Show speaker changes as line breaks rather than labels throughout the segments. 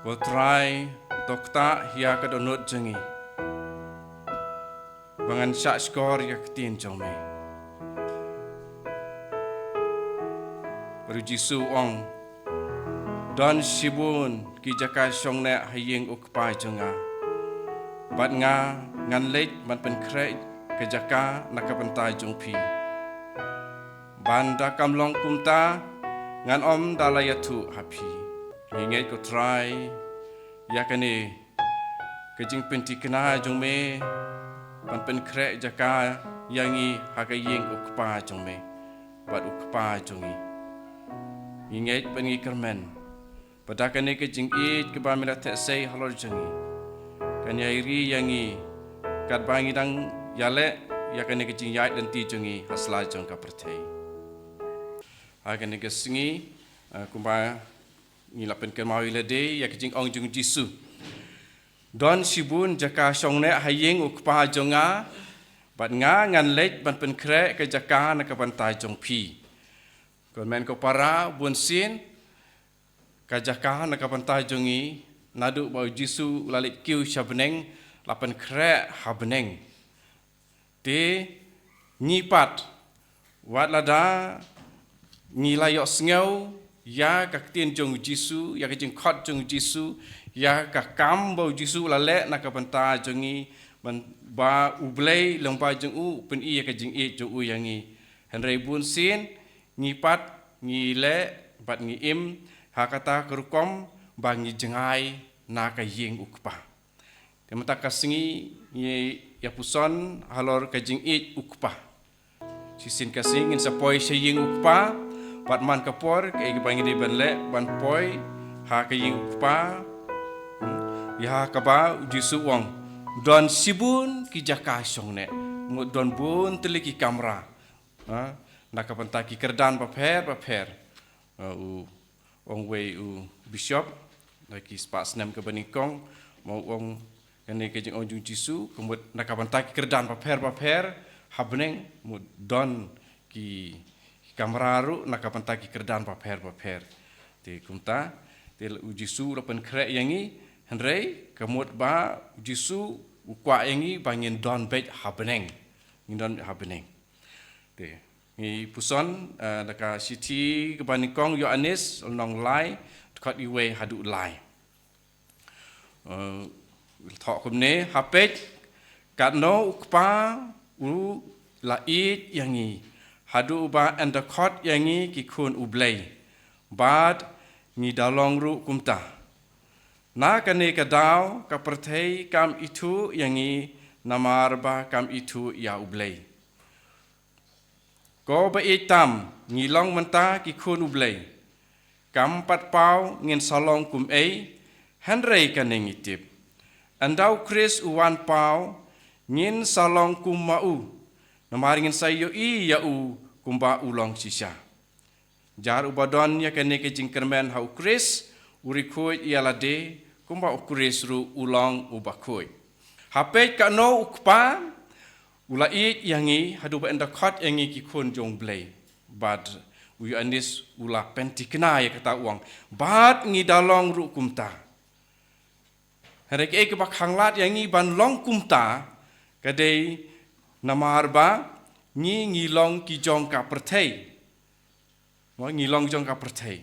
Botrai dokta hia kadonot jengi. Bangan syak skor ya ketin jome. Baru Jisu ong don sibun ki jaka syong ne hayeng ukpa jonga. Bat nga ngan lek man pen krek ke jaka nakapentai jong pi. Banda kamlong kumta ngan om dalayatu hapi. Hingai ko try yakane kejing penti kena jong me pan pen krek jaka yangi hakayeng ukpa jong me bat ukpa jongi hingai pengi kermen padakane kejing it ke bamira tek sei halor jongi kan yairi yangi kat bangi dang yale yakane kejing yait dan ti jongi hasla jong ka pertei hakane kesingi kumba ngilapen kemawi lede ya kejing ong jung Jisu don sibun jaka syongne hayeng ukpa jonga bat nga ngan lek ban pen krek ke jaka na ka bantai jong pi kon men ko para bun sin ka jaka na ka bantai jongi nadu ba Jisu lalit kiu shabneng lapen krek habneng te nyipat wat lada ngilayok sngeu ya kaktin jong Jisu ya kejing khot jong Jisu ya kakam bau Jisu lale nak banta jongi ba ublei lompa jong u pen i ya kejing i jong u yangi henrei bun sin ngipat ngile bat ngiim hakata kerukom ba ngi jengai na ka yeng ukpa temata kasingi ni ya puson halor kejing i ukpa sisin kasing in sapoi sheyeng ukpa pat man kapor ke bangi di benle ban poi ha ke ukpa ya kaba Jisu wong don sibun ki jaka songne ngut don bun teliki kamera nak kapenta ki kerdan paper u wong we u bishop lagi spas nem ke benikong mau wong ene ke jeng onjung Jisu kemut nak kapenta ki kerdan paper habneng mut don ki kamera ru nak kapenta ki kerdan paper te kumta te Jisu lapen krek yangi henrei kemut ba Jisu ukwa yangi bangin don bet habneng ngindon habneng te ni puson daka city kebanikong Yohanes nong lai kat iwe hadu lai thok kumne hapet katno ukpa u lait yangi hadu ba endakot yangi ki kun ublei bad ni dalong ru kumta na kane kadau ka perthei kam itu yangi namar ba kam itu ya ublei ko ba itam ngilong menta ki kun ublei kam pat pau ngin salong kum ei henrei kane ngitip andau Chris uwan pau ngin salong kum mau namaringin sayo i ya u kumba ulong sisa jar ubadon ya kene ke jingkermen hau Chris urikoi ialade kumba Chris ru ulong ubakoi hapet ka no ukpa ulai yangi hadu ba endakot yangi ki kun jong blei bad u anis ula pentikna ya kata uang bad ngi dalong ru kumta harek e ke bakhanglat yangi ban long kumta kadai namar ba ngilong ki jong ka perthei ngilong jong ka perthei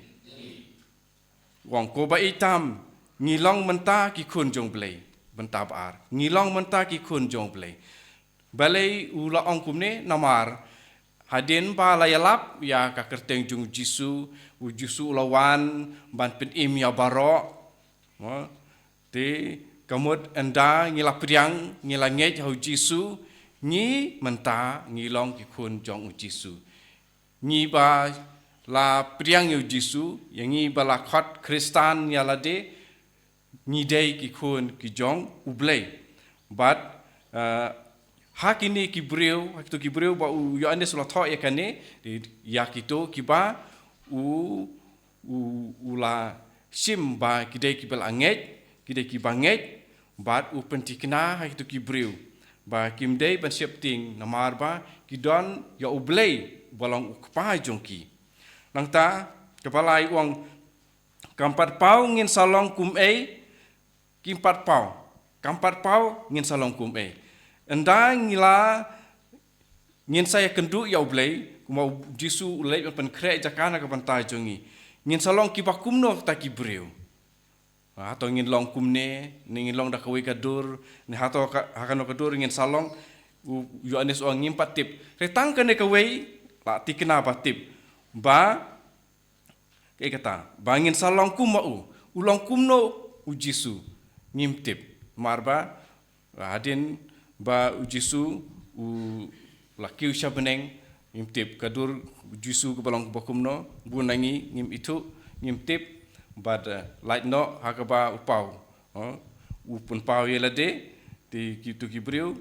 wong ko ba itam ngilong menta ki kun jong blei benta bar ngilong menta ki kun jong blei balai ula ong kumne namar hadin ba layalap ya ka kerteng jong Jisu u Jisu lawan ban pen im ya barok te kamut enda ngila priang ngila ngej hau Jisu ni menta ngilong ki kun jong Jisu ni ba la priang yu Jisu yang ni ba la khot Kristan ya la de ni dei ki kun ki jong ublei but hakini ki breu ba u Yohanes la tho ya kane ya kito ki ba u la sim ba ki dei ki bel anget ki dei ki banget bat u pentikna ha ki breu ba kim dei ban siap ting namar ba ki don ya ublei balong ukpa jongki nang ta kepalai uang Kampat pau ngin salong kum kimpat pau. Kampat pau ngin salong kum Enda ngila ngin saya kendu ya ublay mau jisu ulay pen krek jakana ka pantai jongi. Ngin salong kipak kumno ta kibreu. Atau ngin long kumne, ngin long da kawi kadur, ni hato hakano kadur ngin salong yo anes o ngimpat tip. Retang kene kawi la tikena ba tip. Ba kata, bangin salong kumau, ulong kumno ujisu ngimtip. Marba adin ba ujisu laki usya beneng ngimtip kadur ujisu ke balong bakumno bunangi ngim itu ngimtip bad light no hakaba upau upun pau yelade ti kitu kibriu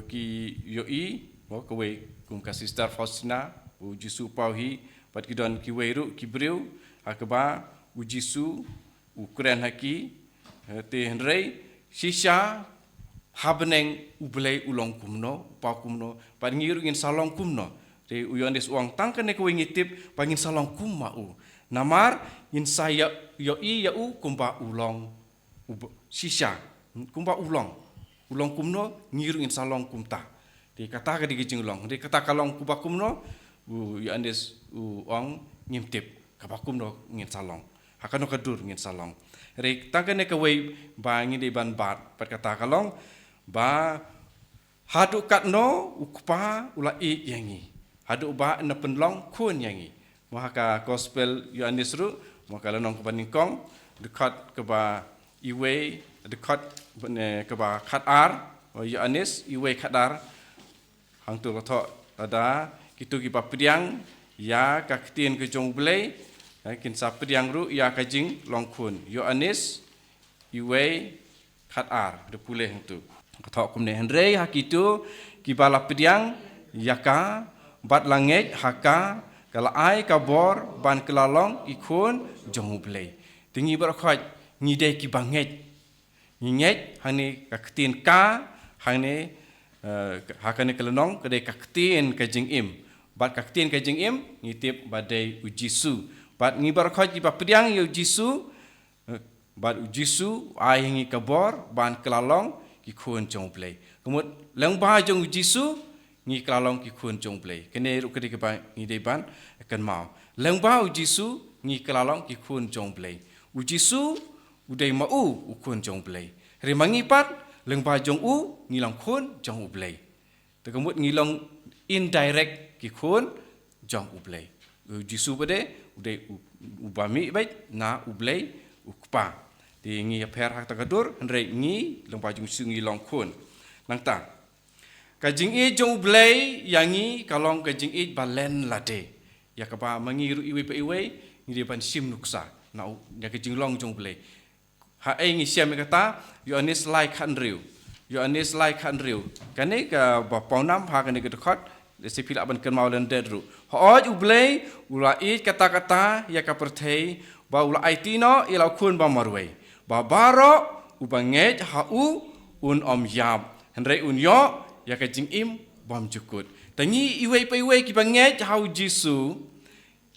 ki yoi kawe kum ka sister Faustina ujisu pau hi bad kidon kiweru kibriu hakaba ujisu ukren haki te henrei shisha habeneng ublay ulong kumno pau kumno bad ngiru ngin salong kumno te uyonis uang tangkane kawe ngitip pangin salong kumau namar in saya yoi yau kumba ulong shisha kumba ulong kumno ngiru in salong kumta di kata ka digijing ulong di kata kalong kumba kumno ya andes uang ngimtip kabakumno ngin salong hakano kadur ngin salong re tangkane ka wei ba ngi de ban bat pat kata kalong ba hadu katno ukpa ulai yangi hadu ba na penlong kun yangi maka gospel Yohanes ru maka lanong ke paningkong dekat ke ba iwe dekat ke ba khatar Yohanes iwe khatar hang tu kata ada kitu ki papriang ya kaktin ke jong blai kin sapriang ru ya kajing longkun Yohanes iwe khatar de puleh tu kata kumne hendrei hakitu ki bala priang yaka bat langit haka kalau ai kabor ban kelalong ikun jong ublay. Tingi berkhoj ngide ki banget. Nginget hani kaktin ka hani hakane kelenong kedai kaktin ka jing im. Bat kaktin ka jing im ngitip badai ujisu. Bat ngi berkhoj ki papriang yo jisu bat ujisu ai ngi kabor ban kelalong ikun jong ublay. Kemudian lang ba jong ujisu ngi kelalong ki kun jong play kene ru kedi ke ba ngi deban akan mau lengba ujisu ngi kelalong ki kun jong play ujisu udai mau ukun jong play remangi pat lengba jong ngi long kun jong play tekemut ngi long indirect ki kun jong play ujisu bade udai ubami baik na ublay ukpa di ngi per hak takadur andre ngi lengba jong su ngi long kun nangta kajing i jong blay yangi kalong kajing i balen lade ya kapa mangiru iwe pe iwe ngi depan sim nuksa na ya kajing long jong blay ha ai ngi siam kata Yohanes like handriu Yohanes like handriu kane ka ba paunam ha kane ke dekat sepila ban ken maulen dedru ha u blay ulai kata-kata ya ka perthei ba ulai tino ila kun ba marwei ba baro ubanget ha un om yab hendrai un yo ya kajing im bom jukut tangi iwe pe iwe ki banget hau jisu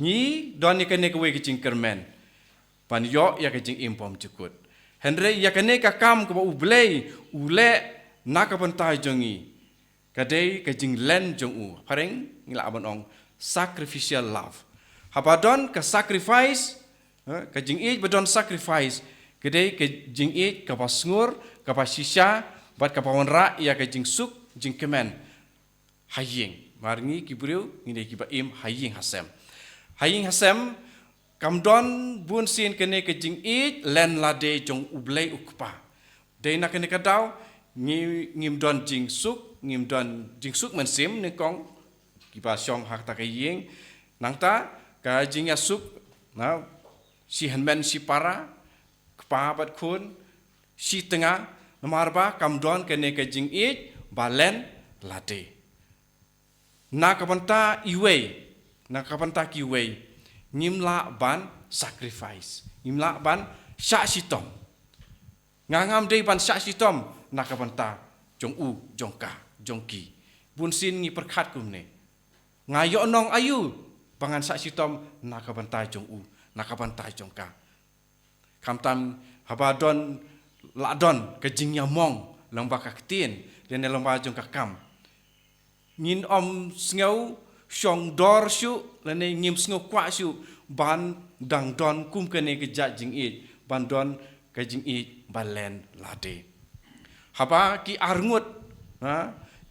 ni don ni kene kwe kajing kermen pan yo ya kajing im bom jukut hendre ya kene ka kam ko ublei ule nak pantai jongi kadai kajing len jong u pareng ngila abon ong sacrificial love habadon ka sacrifice kajing i badon sacrifice kadai kajing i ka pasngur ka pasisha bat ka pawanra ya kajing suk jing kemen haying marngi kibriu ngide kiba im haying hasem kamdon bun sin kene ke jing it len lade jong ublay ukpa de na kene kadau ngim don jing suk mensim ne kong kiba syong hak ta kaying nangta ka jing asuk na si henmen si para kpa bat kun si tengah namarba kamdon kene ke jing it balen lade nakapanta kiwe ngimla ban sacrifice ngimla ban syaksitom ngangam dei ban syaksitom nakapanta jong jongka jongki bunsin ngi perkhat kumne ngayo nong ayu pangan syaksitom nakapanta jong nakapanta jongka Kamtam habadon ladon kejing yamong lomba kaktin dan lomba jong kakam. Ngin sngau syong dor syu lene ngim sngau kwa syu ban dang don kum kene kejat jing it ban don kejing it balen lade. Haba ki arngut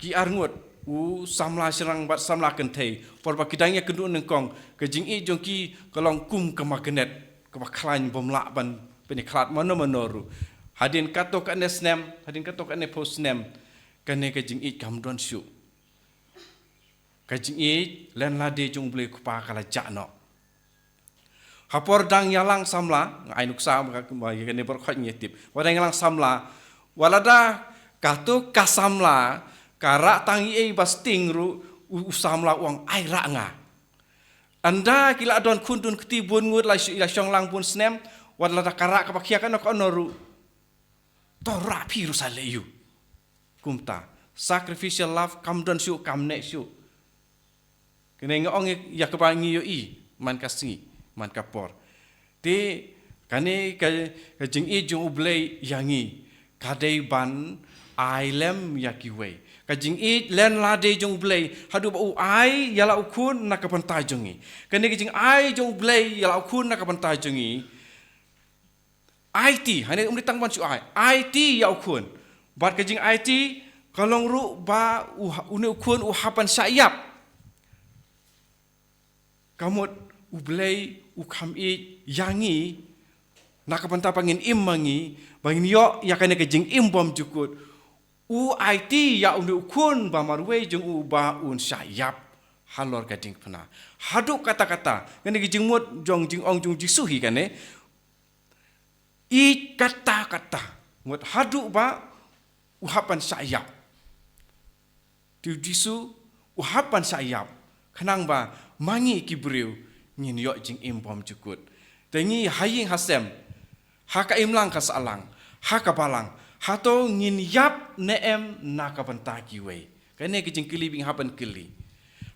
ki arngut samla serang bat samla kentei porba kidangnya kendu nengkong kejing it jong ki kolong kum kemagenet kebaklan bomlak ban peniklat manoru. Hadin kato kat ne snem, hadin kato kat ne post snem, kene kejing it kam don syu. Kejing it len lade jong boleh kupa kala jakno. Hapor dang yalang samla, ainuk sa kene berkhot nyetip. Wadang yalang samla, walada kato kasamla, karak tangi basting ru usamla uang airak nga. Anda kila don kundun ketibun ngut la syong lang pun snem, walada karak kapakiakan nak onoru. Torak piru saleyu. Kumta. Sacrificial love kam don syu kam nek syu. Kene ngong ya kepangi yo man kasngi man kapor. Te kane kejing i jung ublei yangi kadai ban ailem yakiwe. Kajing i len lade jung ublei hadu ba ai yala ukun nak kapantai jungi. Kane kejing ai jung ublei yala ukun nak kapantai jungi. IT, hanya tang ban su IT ya ukun. Bat kejing IT kalong ru ba uni ukun uhapan sayap. Kamut ublei ukam yangi nak kapanta pangin immangi bangin yo ya kene kejing imbom jukut. IT ya uni ukun ba marwe jung ba un sayap halor kejing pena. Haduk kata-kata kene kejing mut jong jing ong jung jisuhi kene. I kata-kata ngut haduk ba uhapan sayap. Tiu jisu uhapan sayap. Kenang ba mangi kibriu ngin yok jing impom cukut. Tengi haying hasem. Haka imlang kasalang. Haka balang. Hato ngin yap neem nakapantaki we. Kene kijing kili bing hapan kili.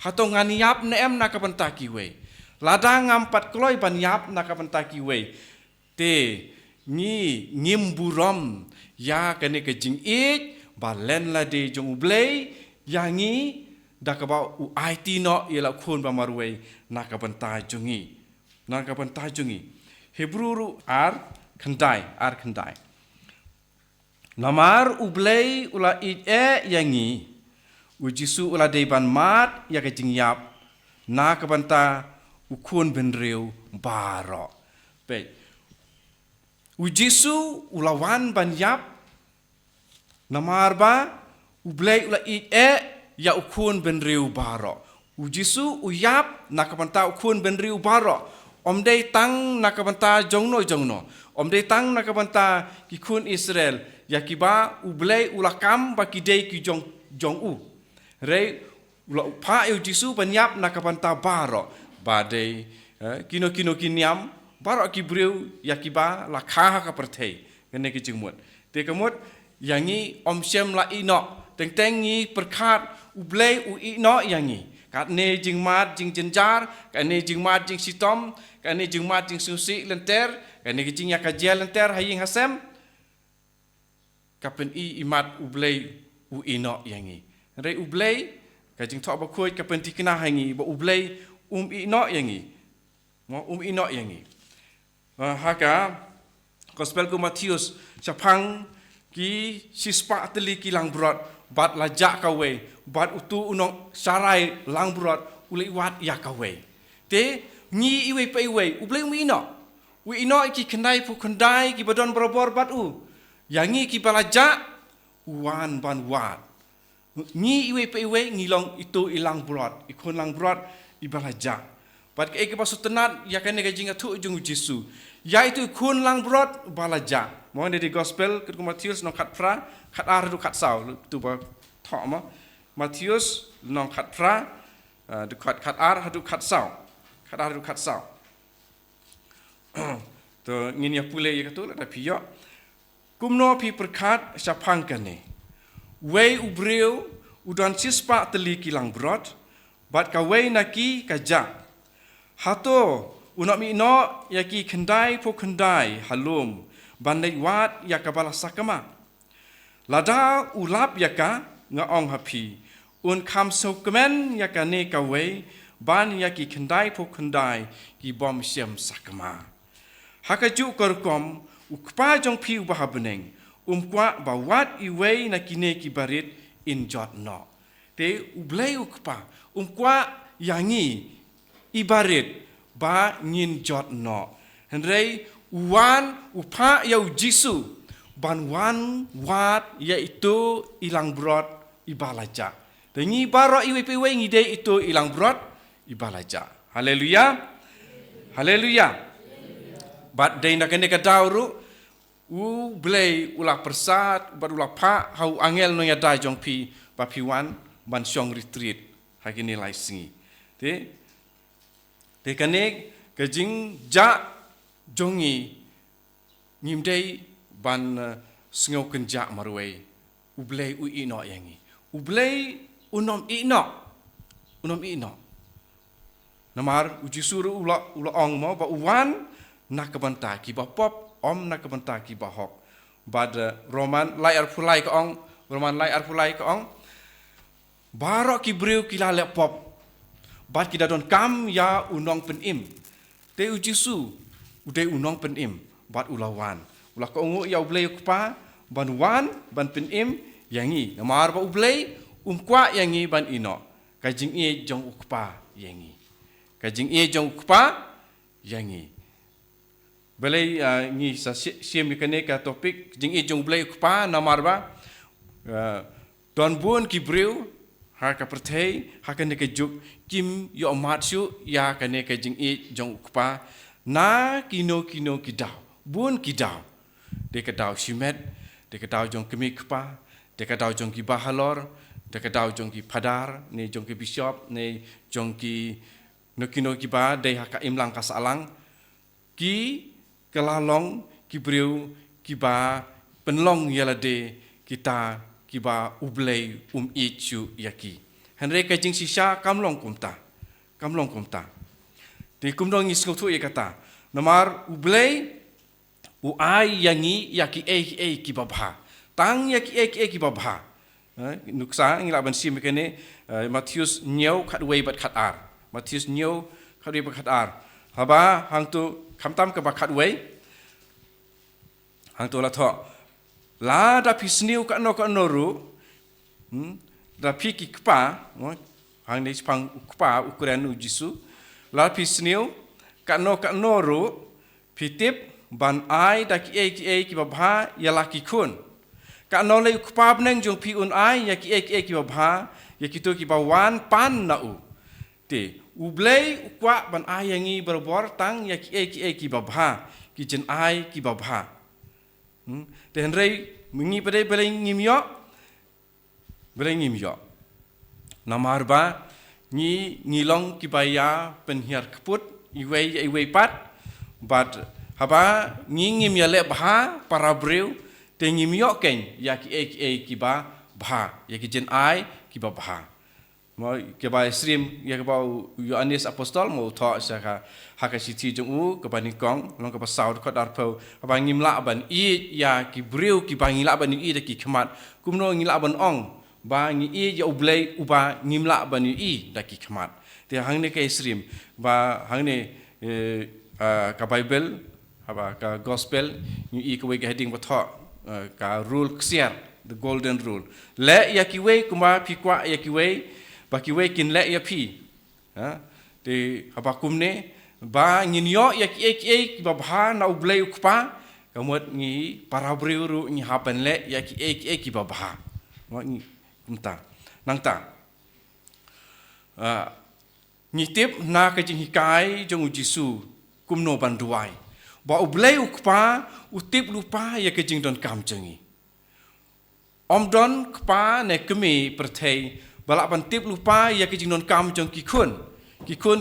Hato ngan yap neem nakapantaki we. Ladang ngampat kloy ban yap nakapantaki we. Te ni ngimburom ya kene kejing it balen lade jong ublei yangi dakaba u IT no yela khun ba marwe nakabanta jungi Hebrew ar khandai namar ublei ula it yangi ujisu ula deban mat ya kejing yap nakabanta ukun benreu baro pe Ujisu ulawan ban yap namarba ublei ula ya ukun benriu baro. Ujisu uyap nakapanta ukun benriu baro. Omdei tang nakapanta jongno. Omdei tang nakapanta kikun Israel yakiba ublei ulakam bakidei ki jong u. Rei ula upa ujisu ban yap nakapanta baro. Badai kino kinyam baru akibriu yakiba la kha ka perthei kene ki jingmut te kamut yangi omsem la ino teng ngi perkhat ublei u ino yangi kat ne jingmat jing jenjar kat ne jingmat jing sitom kat ne jingmat jing susi lenter kat ne jing yakajel lenter haying hasem kapen imat ublei u ino yangi re ublei ka jing thok ba khoi kapen tikna hangi ba ublei ino yangi mo ino yangi haka Gospel ku Matius sapang ki sispa teli ki lang brot bat lajak kawe bat utu unong sarai lang brot ule wat ya kawe te ngi iwe pe iwe uble wi ino ki kendai pu kendai ki badon borobor bat yangi ki balajak wan ban wat ngi iwe pe iwe ngilong itu ilang brot ikon lang brot ibalajak bat ke pasu tenat ya kene kajinga tu ujung Yesus yaitu kun lang brot balaja mohon dari gospel ke Matius nong khat pra khat ar du khat sau tu ba tho ma Matius nong khat pra du khat ar hadu khat sau to ngin ya pule ya tu la piyo kumno pi perkat sapang kane we ubreu udan sispa teli kilang brot bat ka we naki ka ja hato Unok mi no yaki kendai po kendai halum bandai wat yakabala sakama. Lada ulap yaka ngaong hapi. Un kam sokemen yaka ne kawe ban yaki kendai po kendai ki bom siam sakama. Hakaju korkom ukpa jong pi ubah beneng. Kwa bawat iwe na kine ki barit in jot no. Te ublay ukpa kwa yangi ibarit ba ngin jot no. Henry wan upa yau jisu ban wan wat yaitu ilang brot ibalaja. Tengi baro iwe piwe ngide itu ilang brot ibalaja. Haleluya. Haleluya. Bat day na kene kadauru blay ulah persat barulah pa hau angel no yada jong pi papiwan ban syong retreat hagini lai singi te kane kajing ja jongi ngimdei ban sngau kenja marwei ublay u ino yangi ublay unom ino namar uji suru ula ong mo ba uwan nakabanta ki ba pop om nak kebentar ki bahok bad roman lai arpulai ka ong barok ki breu ki la pop bad ki dadon kam ya unong penim te ujisu ude unong penim bad ulawan ulah ka ongu ya ublei ukpa ban wan ban penim yangi namar ba ublei kwa yangi ban ino kajing e jong ukpa yangi Balai ni sa siam kene ka topik jing e jong blai kupa namar ba don bun ki breu ha ka perthei ha kene ke juk kim yo matsu ya kene ke jing e jong kupa na kino ki daw bun ki daw de ka daw simet de ka daw jong kemi kupa de ka daw jong ki bahalor de ka daw jong ki padar ne jong ki bishop ne jong ki no kino ki ba de ha ka imlang ka salang ki kelalong kibriu kiba penlong yalade kita kiba ublei ichu yaki henre kajing sisa kamlong kumta di kumdong isku tu kata namar ublei ai yangi yaki kiba bha tang yaki kiba bha nuksa ngila ban sim kene Matius nyau khat wei bat khat ar Matius nyau khat wei bat khat ar haba hang tu kamtam ke bakat wei hang tu la tho la da pisniu ka no ru da piki kpa hang ni pang kpa ukuran ujisu la pisniu ka no ru pitip ban ai da ki babha ya laki kun ka no le kpa bneng jong pi un ai ya ki babha ya kitu ki bawan pan na u te ublei ukwa ban ayangi berbor tang ya ki babha ki jen ai ki babha te henrei mengi pada belai ngimyo namar ba ni ngilong ki baya penhiar keput iwei pat bad haba ngim ya le bha para breu te ngimyo ken ya ki babha ya ki jen ai ki babha mo ke ba stream ya ke ba Yohanes apostol mo tho sa ka hakasiti jong u ke ba nikong long ke ba saud ko dar po ba ngimla ban I ya ki breu ki ba ngila ban I de ki khmat kumno ngila ban ong ba ngi I ya ublei uba ngimla ban I da ki khmat te hang ne ke stream ba hang ne ka bible haba ka gospel ni I ke we ke heading ba tho ka rule ksiar the golden rule le ya ki we kuma pi kwa ya ki we baki we kin le ya pi te habakum ne ba nginyo ya ki babha na ublei ukpa kamot ngi para briuru ngi haban le ya ki babha mo ngi kumta nangta ngi tip na ka jing hikai jong jisu kumno banduai ba ublei ukpa utip lupa ya ka jing don kam jengi omdon kpa ne kemi perthei balak ban tip lupa ya ki jing non kam jong ki khun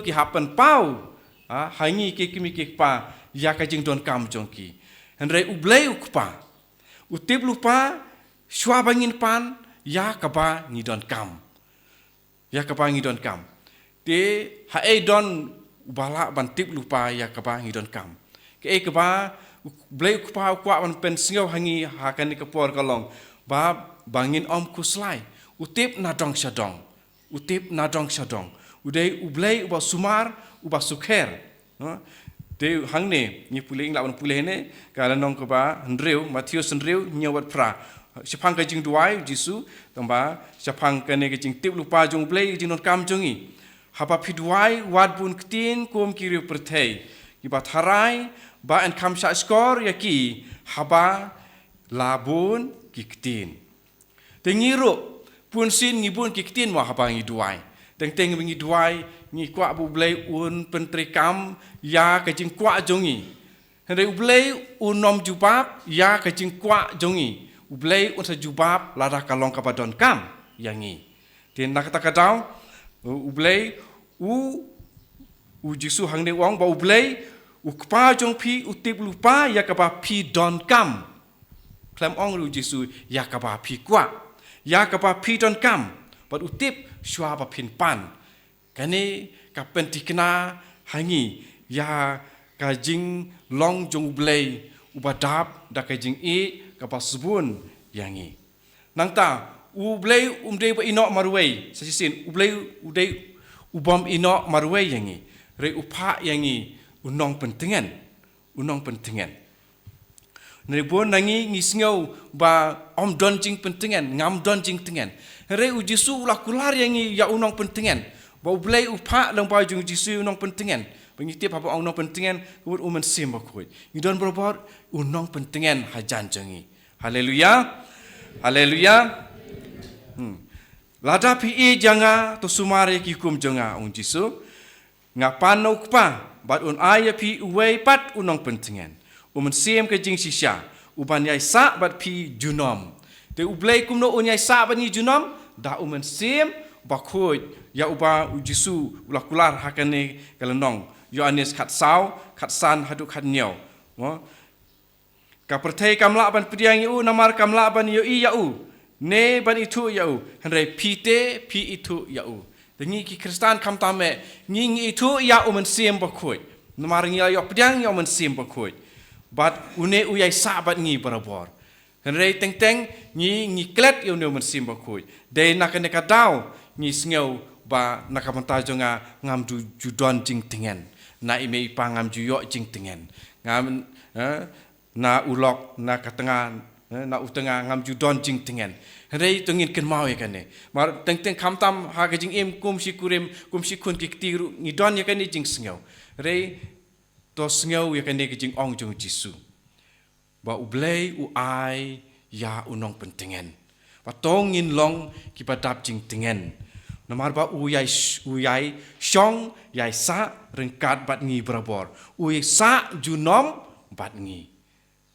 ki hapan pau hangi ki kimi ki pa ya ka jing don kam jong ki henrei ublei ukpa utip lupa shwa bangin pan ya ka ba ni don kam te ha e don ubala ban tip lupa ya kaba ngi don kam ke kaba blei kupa kwa ban pen singau hangi hakan ni kapor kalong ba bangin kuslai utip nadong syadong utip nadong syadong udai ublei uba sumar uba sukher no de hangne ni puling lawan pulih ne kalanong kaba hendreu Matius hendreu nyawat pra sepang ka jing duai Jisu tamba sepang ka ne jing tip lupa jong blei jing non kam jongi haba piduai wad bun ktin kum kiri perthei iba tharai ba en kam sha skor yaki haba labun kiktin tengiru pun sin ngibun kiktin wa haba ngi duai teng ngi duai ngi kwa bu blei un pentrikam ya ka jing kwa jongi hende ublei unom jubab ya ka jing kwa jongi ublei un sa jubab lada kalong ka badon kam yangi tin nak ta kadau ublei u Jisu hang ne wong ba ublei ukpa jong pi utip lupa ya ka ba pi don kam klam ong lu Jisu ya ka ba pi kwa ya ka ba pi don kam bat utip shwa ba pin pan kani ka pentikna hangi ya ka jing long jong ublei ubadap da ka jing ka ba subun yangi nangta ublei umdei ba ino marwei sasin ublei udei ubam ino marwei yangi re upa yangi unong pentingan nari bon nangi ngisngau ba om don jing pentingan ngam don jing tengan re u Jisu ulah kular yangi ya unong pentingan ba ublei upa lang ba jung Jisu unong pentingan pengitip apa unong pentingan kubut umen sim ba kuit ngidon berobor unong pentingan hajan jangi haleluya lada pi janga to sumare ki kum janga ung Jisu ngapan ukpa bat un aya pi uwei pat unong pentingan umen sim ke jing sisya uban yai sa bat pi junom te ublei kum no un yai sa bat ni junom da umen sim ba khoi ya uba Jisu ulah kular hakane kalenong Yohanes khat sau khat san hadu khat nyau ka perthai kamla ban priang yu namar kamla ban yo i yau ne ban itu yau handai pite pi itu yau dengi ki Kristan kam tame ngi itu ya umen sim ba khoi namar ngi yo priang yo umen sim ba khoi bat une uyai sabat ngi barabor handai teng ngi klet yo ne umen sim ba khoi de nakane ka dau ngi sngeu ba nakamanta jonga ngam judon jing tingen na ime pangam juyo jing tingen ngam na ulok na katenga na utenga ngam judon jing tingen rei tungin ken mau yakane mar teng kamtam ha ga jing im kum sikun kiktiru ngi don yakane jing sngeu rei to sngeu yakane jing ong jong Jisu ba ublei u ai ya unong pentingen ba tongin long kipadap jing tingen namar ba uyai syong yai sa rengkat bat ngi berabor uyai sa junom bat ngi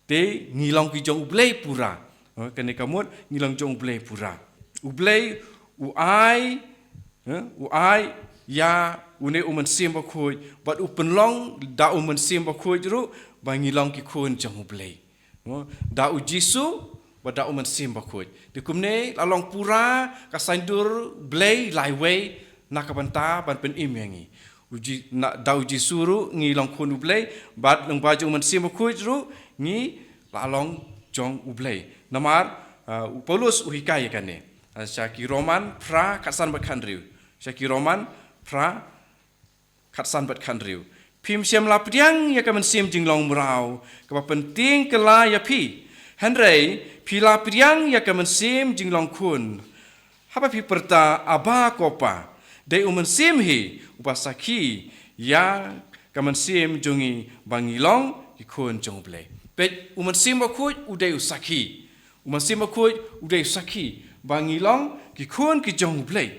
te ngilong ki jong ublei pura kene kamut ngilong jong ublei pura ublei uai ya une umen sim ba khoi bat upen long da umen sim ba khoi ru ba ngilong ki khon jong ublei da u Jisu bada umen sim ba khoi dikumne lalong pura ka sandur blei laiwei nakabanta ban pen im yangi uji na dau Jisu ru ngi long khon ublei bat long baju umen sim ba khoi ru ngi lalong jong ublei namar Paulus uhikai kane syaki Roman pra katsan bat khandriu syaki Roman pra katsan bat khandriu pim siam lapdiang ya kamen sim jinglong mrau ka penting kela ya pi Henry pila priang ya kamen sim jinglong kun haba pi perta aba kopa de umen sim hi upasaki ya kamen sim jongi bangilong ikun jong blei pe umen sim bakut udai usaki umen sim bakut udai usaki bangilong ki kun ki jong blei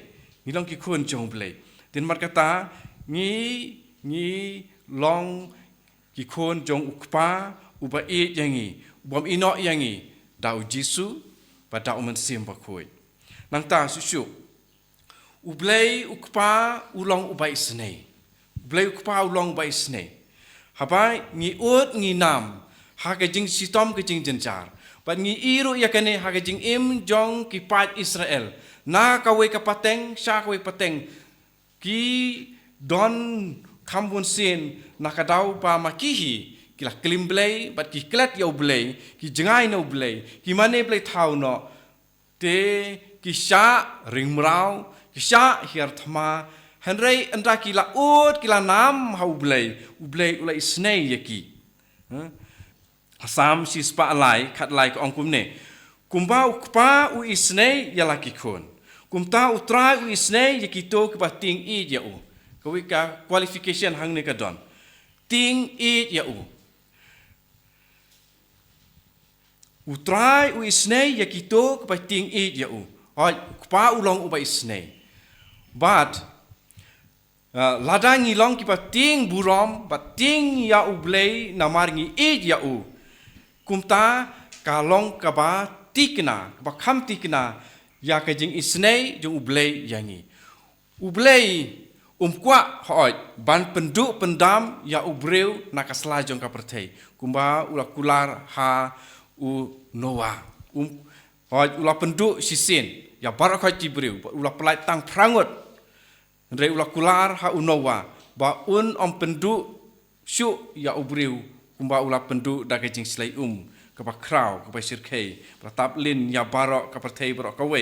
ngilong ki kun jong blei tin mar kata ni long ki kun jong ukpa uba e yangi bom ino yangi dau Jisu pada umen sim bakoi nang ta susu ublei ukpa ulong ubai snei ublei ukpa ulong ubai snei habai ngi ut ngi nam ha ke jing sitom ke jing jenjar bat ngi iru yakane ha ke jing im jong ki pat Israel na kawe ka pateng sha kawe pateng ki don kambun sin nakadau pa makihi kila klim blei bat ki klet yo blei ki jengai no blei ki mane blei thau no te ki sha ring mrau ki sha hiar thma henrei anda kila ut kila nam hau blei ulai snei yaki Sam si spa alai khat lai ko ongkum ne kumba ukpa u isnei yala ki khon kumta utrai u isnei yaki to ki bating I ya u kawika qualification hang ne ka don ting I ya u utrai u isnei yaki to ki bating I ya u oi kpa ulong u ba isnei but ladang ilong ki bating burom bating ya u blei namar ngi I ya u kumta kalong kaba tikna kaba kham tikna ya ka jing isnei jung ublei yangi ublei kwa hoi ban penduk pendam ya ubreu nakasla jong ka perthei kumba ula kular ha u noa hoi ula penduk sisin ya barak khoi tibreu ula pelai tang prangut re ula kular ha u noa ba om penduk syu ya ubreu kumba ula penduk da ka jing slai kapa krau kapa sirkei pratap lin ya barok kapa thei barok kawe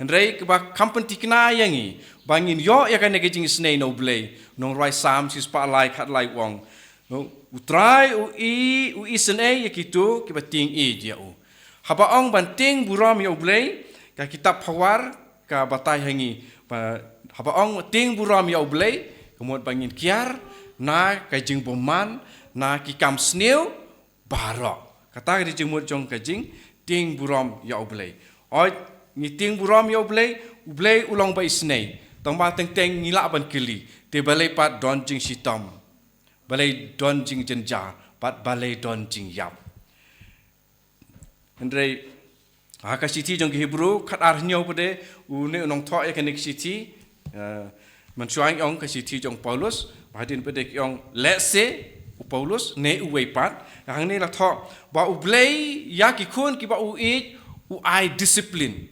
henrei kapa kampen tikna yangi bangin yo ya kan negejing snei no blei nong rai sam si spa lai khat lai wong no utrai u isnei yakitu kiba ting I dia u haba ong banting buram yo blei ka kitab phawar ka batai hangi haba ong ting buram yo blei kemot bangin kiar na ka jing boman na ki kam sneu barok kata di jemut jong kajing ting buram ya ublei oi ni ting buram ya ublei ulong ba isnei tongba teng ngila ban kili te balai pat don jing sitam balai don jing jenja pat balai don jing yap andre haka siti jong Hebrew khat ar nyau pade u ne nong tho ya kanik siti man chuang ong ka siti jong Paulus badin pade yong let's say Paulus ne uwei pat hang ni la tho ba ublei ya ki khun ki ba u ai discipline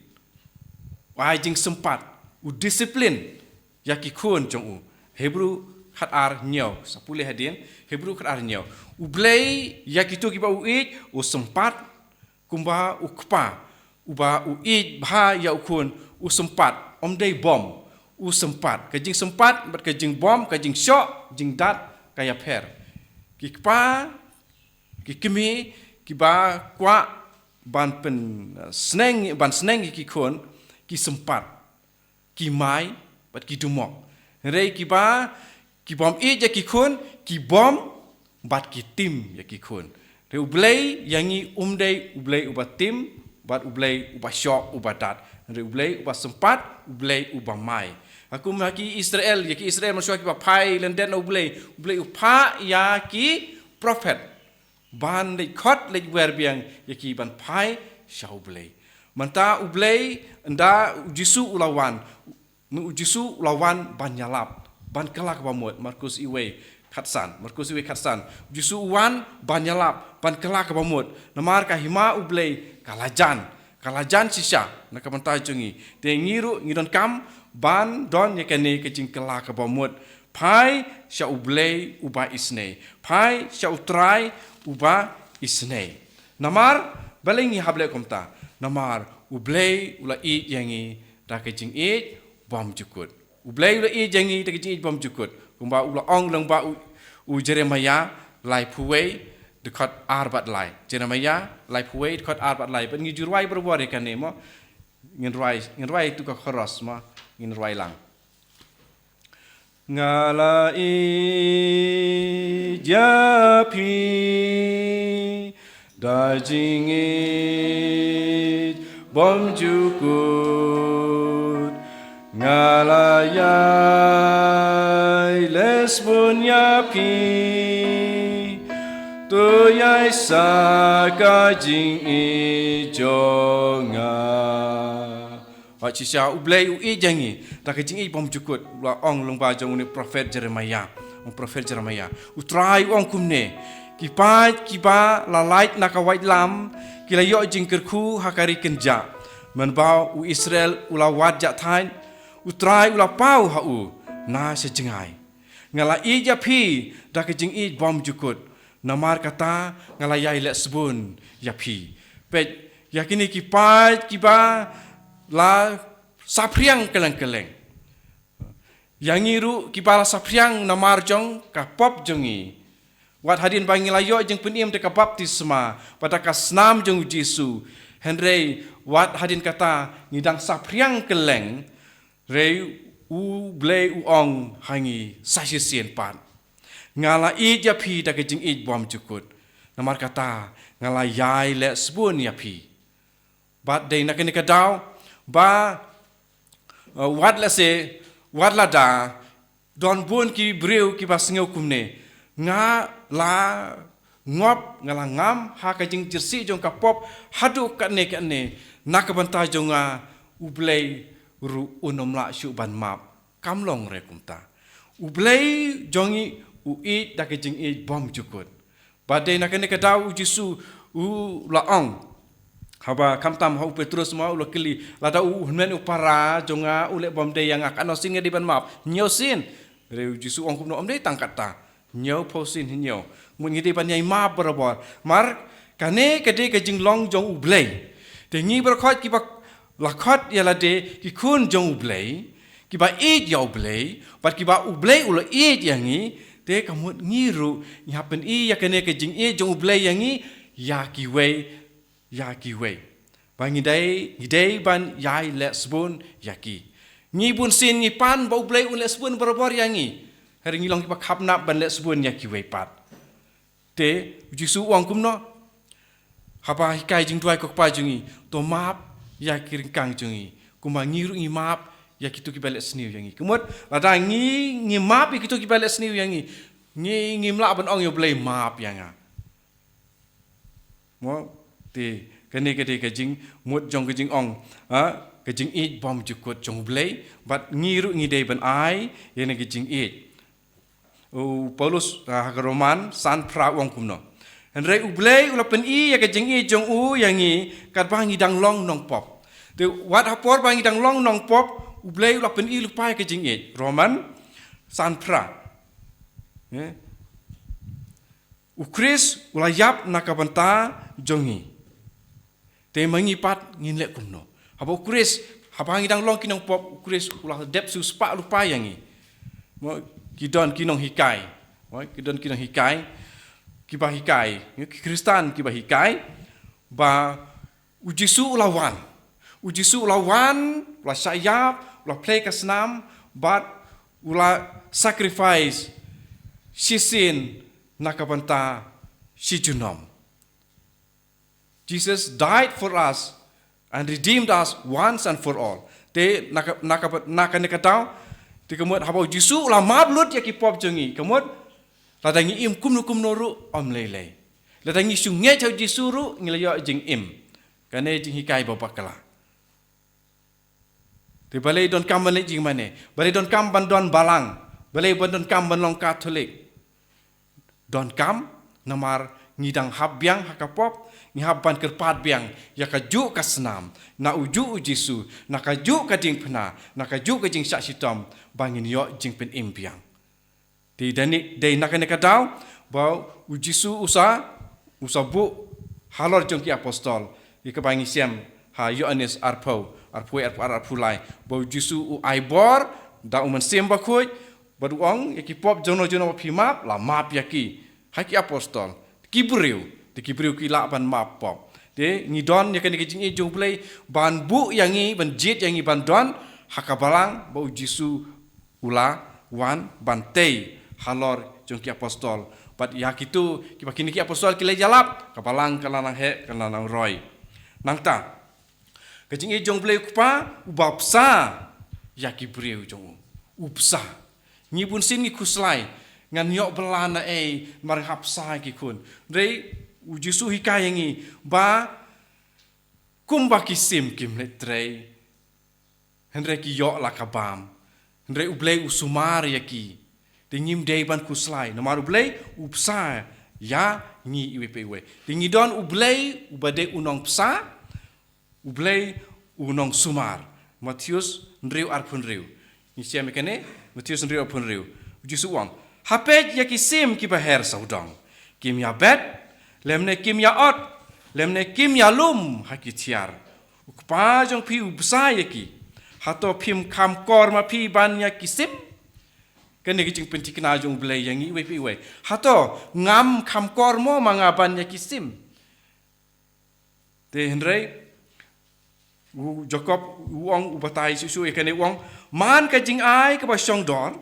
ai jing sempat u discipline ya ki khun jong u Hebrew khat ar nyau sapule hadin Hebrew khat ar nyau ublei ya ki to ki ba u sempat kumba u kpa u ba u bha ya u khun u sempat dei bom u sempat ka jing sempat bat ka jing bom ka jing shot jing dat kaya pher kikpa kikimi kiba kwa ban sneng ki khon ki sempat ki mai bat ki dumok rei kiba ki bom ja ki khon ki bom bat ki tim ya ki khon re ublei yangi dei ublei uba tim bat ublei uba shok uba dat re ublei uba sempat ublei uba mai aku maki Israel ya ki Israel masuk ki pai lenden ublei upha ya ki prophet ban le khot le wer biang ya ki ban pai shau ublei manta ublei anda jisu ulawan jisu ulawan ban nyalap ban kelak bamut Markus iwe khatsan jisu uwan ban nyalap ban kelak bamut namar ka hima ublei kalajan sisa nakamanta jungi te ngiru ngidon kam ban don yakane kecing kelak bamut pai sha ublei uba isnei pai sha utrai uba isnei namar balengi hable komta namar ublei ula yangi da kecing bom jukut ublei ula yangi da kecing bom jukut kumba ula ong lang ba u Jeremiah lai puwei dekat arbat lai Jeremiah lai puwei dekat arbat lai ben ngijurwai berbuat yakane mo ngirwai tu ka khoros mo ngirwai lang ngalai japi dajingi bom jukut ngalayai lesbon yapi tu yai saka jing ijonga Pak Cisha ublei jangi tak jing bom jukut la ong long ba jong ni prophet Jeremiah utrai ong kumne kipa la light nakawait lam kila yo jing kerku hakari kenja menbau Israel ula wajak tain utrai ula pau na sejengai ngala i yapi dak jing i bom jukut namar kata ngala yai le sebun yapi pet yakini kipat kiba la sapriang keleng-keleng yang iru kibala sapriang namar jong kapop jongi wat hadin bangi layo jeng penim de baptisma pada kasnam jong Jesu Henry wat hadin kata ngidang sapriang keleng rei u blei u ong hangi sasisien pan ngala i japi da kejing i bom cukut namar kata ngala yai le sebun yapi bat dei nak ni kadau ba wat la se wat la da don bun ki breu ki bas ngeu kumne nga la ngop ngala ngam ha ka jing jersi jong ka pop hadu ka ne nak banta jonga ublei ru unom la syu ban map kamlong re kumta ublei jongi u i da ka jing i bom jukut badai nak ne kadau Jesu u la ong haba kamtam hau Petrus mau lo kili lada u men upara jonga ule bom de yang akan osin di ban map nyosin re Jesu ong kumno om de tangkat ta nyau posin hinyo mun ngide ban yai ma berabor mar kane kade ke jinglong jong ublei te ngi berkhot ki bak lakhot yala de ki kun jong ublei ki ba eat ya ublei bat ki ba ublei ulo eat yangi te kamut ngiru nyapen i ya kane ke jing e jong ublei yangi ya ki wei ba ngidai ban yai le sebun yaki ngi bun sin ngi pan ba ublei ule sebun berabor yangi hari ngilong kipa khapna ban le sebun ya ki wei pat te Jesu wang kumno haba hikai jing tuai kok pa jungi to map ya kiringkang jungi kuma ngiru ngi map ya kitu ki balik seniu yangi kemut lada ngi map kitu ki balik seniu yangi ngi mla ban ong yo blei map yanga mo te kene ke jing mut jong ke jing ong ke jing i bom jukut jong blei bat ngiru ngi dei ban ai yene ke jing i Paulus Roman san pra wong kumno Henry ublei ulapen i ya ke jing i jong u yangi kat bangi dang long nong pop te wat hapor bangi dang long nong pop ublei ulapen i lupai ke jing i Roman san pra ukris ulayap nakabanta jongi te mangipat nginlek kumno haba ukris haba bangi dang long kinong pop ukris ulah dep su spa lupai yangi kidon kinong hikai kidon kinong hikai kiba hikai Kristen kiba hikai ba ujisu ulawan ula sayap ula play kasnam but ula sacrifice sisin nakabanta sijunom Jesus died for us and redeemed us once and for all te nakatau ti kemut haba Jesu la mablut ya ki pop jongi kemut la dangi im kumnu ru om lele la dangi sungai chau Jesu ru ngila jing im kane jing hikai babakala ti balai don kam ban jing mane balai don kam ban don balang balai don kam ban long Katolik don kam namar ngidang habbiang hakapop ngihaban kerpat biang ya kaju kasnam na uju Jesu na kaju kading pena na kaju kajing syak sitom bangin yo jing pen impiang ti dani dei nakane kadau ba Jesu usa bu halor jong ki apostol ki bangi siam ha Yohanes arpulai ba Jesu u aibor da uman sim ba khoi baduang ki pop jono phimap la map yaki haki apostol Kibriu ki la ban map pop te ngidon ya kan kijing e jong play ban bu yangi ban jit yangi ban don hakabalang bau Jesu ula wan bantei halor jong ki apostol pat ya kitu ki bakini ki apostol ki le jalap kabalang kalanang he kalanang roy nangta kijing e jong play kupa ubapsa ya kibriu jong upsa ngibun sin ngi kuslai ngan yok belana marang hapsa ki kun rei Jesu hikai yangi ba kumba kisim kim letrei henre ki yok la kabam henre ublei usumar yaki tingim dei ban kuslai namar ublei upsa ya ngi iwepewe tingi don ublei ubade unong psa ublei unong sumar Matius ndriu arpun riu ni sia mekane Matius ndriu arpun riu Jesu wang Hapet ya kisim ki baher saudang. Kim ya bet, lemne kim ya ot, lemne kim ya lum hakitiar. Ukpa jong pi ubsa ya ki. Hato pim kam kor ma pi ban ya kisim. Kene kijing pentik na jong belai yang iwe pi iwe. Hato ngam kam kor mo mangaban ya kisim. Te Henry Jacob uang ubatai susu ikan uang man kajing ai ke pasong dor